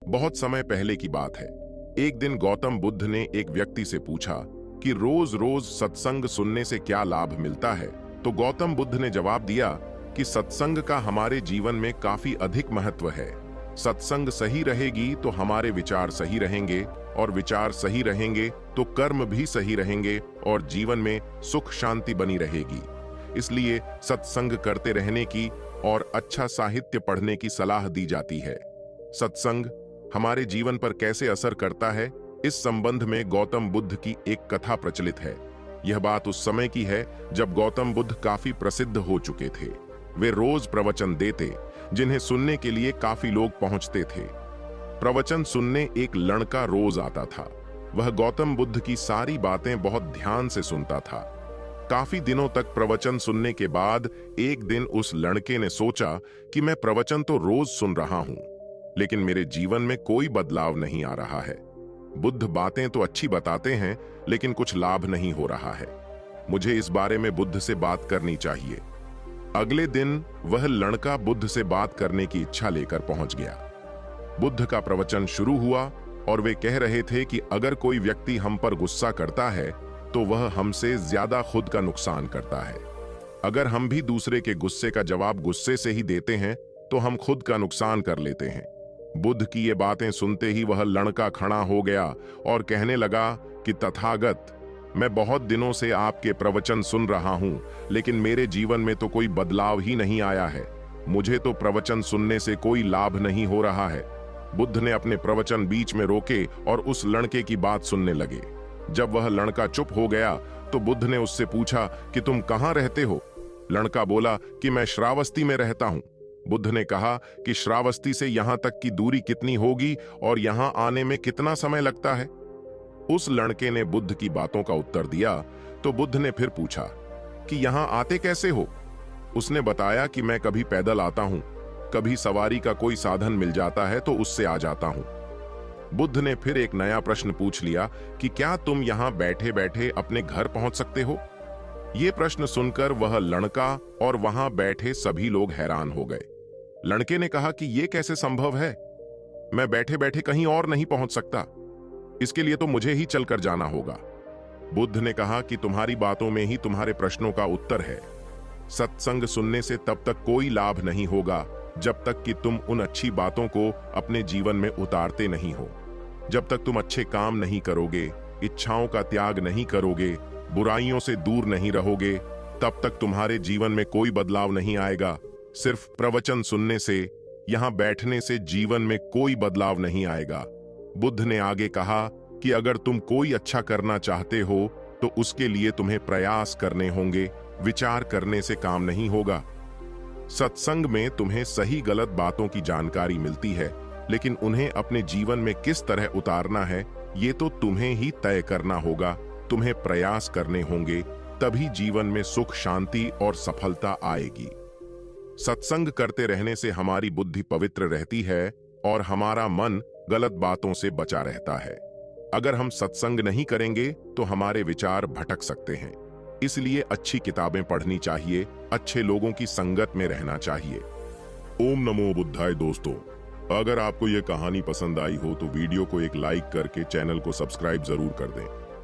बहुत समय पहले की बात है। एक दिन गौतम बुद्ध ने एक व्यक्ति से पूछा कि रोज रोज सत्संग सुनने से क्या लाभ मिलता है। तो गौतम बुद्ध ने जवाब दिया कि सत्संग का हमारे जीवन में काफी अधिक महत्व है। सत्संग सही रहेगी तो हमारे विचार सही रहेंगे, और विचार सही रहेंगे तो कर्म भी सही रहेंगे, और जीवन में सुख शांति बनी रहेगी। इसलिए सत्संग करते रहने की और अच्छा साहित्य पढ़ने की सलाह दी जाती है। सत्संग हमारे जीवन पर कैसे असर करता है, इस संबंध में गौतम बुद्ध की एक कथा प्रचलित है। यह बात उस समय की है जब गौतम बुद्ध काफी प्रसिद्ध हो चुके थे। वे रोज प्रवचन देते, जिन्हें सुनने के लिए काफी लोग पहुंचते थे। प्रवचन सुनने एक लड़का रोज आता था। वह गौतम बुद्ध की सारी बातें बहुत ध्यान से सुनता था। काफी दिनों तक प्रवचन सुनने के बाद एक दिन उस लड़के ने सोचा कि मैं प्रवचन तो रोज सुन रहा हूं, लेकिन मेरे जीवन में कोई बदलाव नहीं आ रहा है। बुद्ध बातें तो अच्छी बताते हैं, लेकिन कुछ लाभ नहीं हो रहा है। मुझे इस बारे में बुद्ध से बात करनी चाहिए। अगले दिन वह लड़का बुद्ध से बात करने की इच्छा लेकर पहुंच गया। बुद्ध का प्रवचन शुरू हुआ और वे कह रहे थे कि अगर कोई व्यक्ति हम पर गुस्सा करता है तो वह हमसे ज्यादा खुद का नुकसान करता है। अगर हम भी दूसरे के गुस्से का जवाब गुस्से से ही देते हैं तो हम खुद का नुकसान कर लेते हैं। बुद्ध की ये बातें सुनते ही वह लड़का खड़ा हो गया और कहने लगा कि तथागत, मैं बहुत दिनों से आपके प्रवचन सुन रहा हूं, लेकिन मेरे जीवन में तो कोई बदलाव ही नहीं आया है। मुझे तो प्रवचन सुनने से कोई लाभ नहीं हो रहा है। बुद्ध ने अपने प्रवचन बीच में रोके और उस लड़के की बात सुनने लगे। जब वह लड़का चुप हो गया तो बुद्ध ने उससे पूछा कि तुम कहां रहते हो? लड़का बोला कि मैं श्रावस्ती में रहता हूं। बुद्ध ने कहा कि श्रावस्ती से यहां तक की दूरी कितनी होगी और यहां आने में कितना समय लगता है? उस लड़के ने बुद्ध की बातों का उत्तर दिया तो बुद्ध ने फिर पूछा कि यहां आते कैसे हो? उसने बताया कि मैं कभी पैदल आता हूं, कभी सवारी का कोई साधन मिल जाता है तो उससे आ जाता हूं। बुद्ध ने फिर एक नया प्रश्न पूछ लिया कि क्या तुम यहां बैठे बैठे अपने घर पहुंच सकते हो? यह प्रश्न सुनकर वह लड़का और वहां बैठे सभी लोग हैरान हो गए। लड़के ने कहा कि यह कैसे संभव है? मैं बैठे बैठे कहीं और नहीं पहुंच सकता। इसके लिए तो मुझे ही चलकर जाना होगा। बुद्ध ने कहा कि तुम्हारी बातों में ही तुम्हारे प्रश्नों का उत्तर है। सत्संग सुनने से तब तक कोई लाभ नहीं होगा जब तक कि तुम उन अच्छी बातों को अपने जीवन में उतारते नहीं हो। जब तक तुम अच्छे काम नहीं करोगे, इच्छाओं का त्याग नहीं करोगे, बुराइयों से दूर नहीं रहोगे, तब तक तुम्हारे जीवन में कोई बदलाव नहीं आएगा। सिर्फ प्रवचन सुनने से, यहां बैठने से जीवन में कोई बदलाव नहीं आएगा। बुद्ध ने आगे कहा कि अगर तुम कोई अच्छा करना चाहते हो तो उसके लिए तुम्हें प्रयास करने होंगे, विचार करने से काम नहीं होगा। सत्संग में तुम्हें सही गलत बातों की जानकारी मिलती है, लेकिन उन्हें अपने जीवन में किस तरह उतारना है ये तो तुम्हें ही तय करना होगा। तुम्हें प्रयास करने होंगे, तभी जीवन में सुख शांति और सफलता आएगी। सत्संग करते रहने से हमारी बुद्धि पवित्र रहती है और हमारा मन गलत बातों से बचा रहता है। अगर हम सत्संग नहीं करेंगे तो हमारे विचार भटक सकते हैं। इसलिए अच्छी किताबें पढ़नी चाहिए, अच्छे लोगों की संगत में रहना चाहिए। ओम नमो बुद्धाय। दोस्तों, अगर आपको यह कहानी पसंद आई हो तो वीडियो को एक लाइक करके चैनल को सब्सक्राइब जरूर कर दें।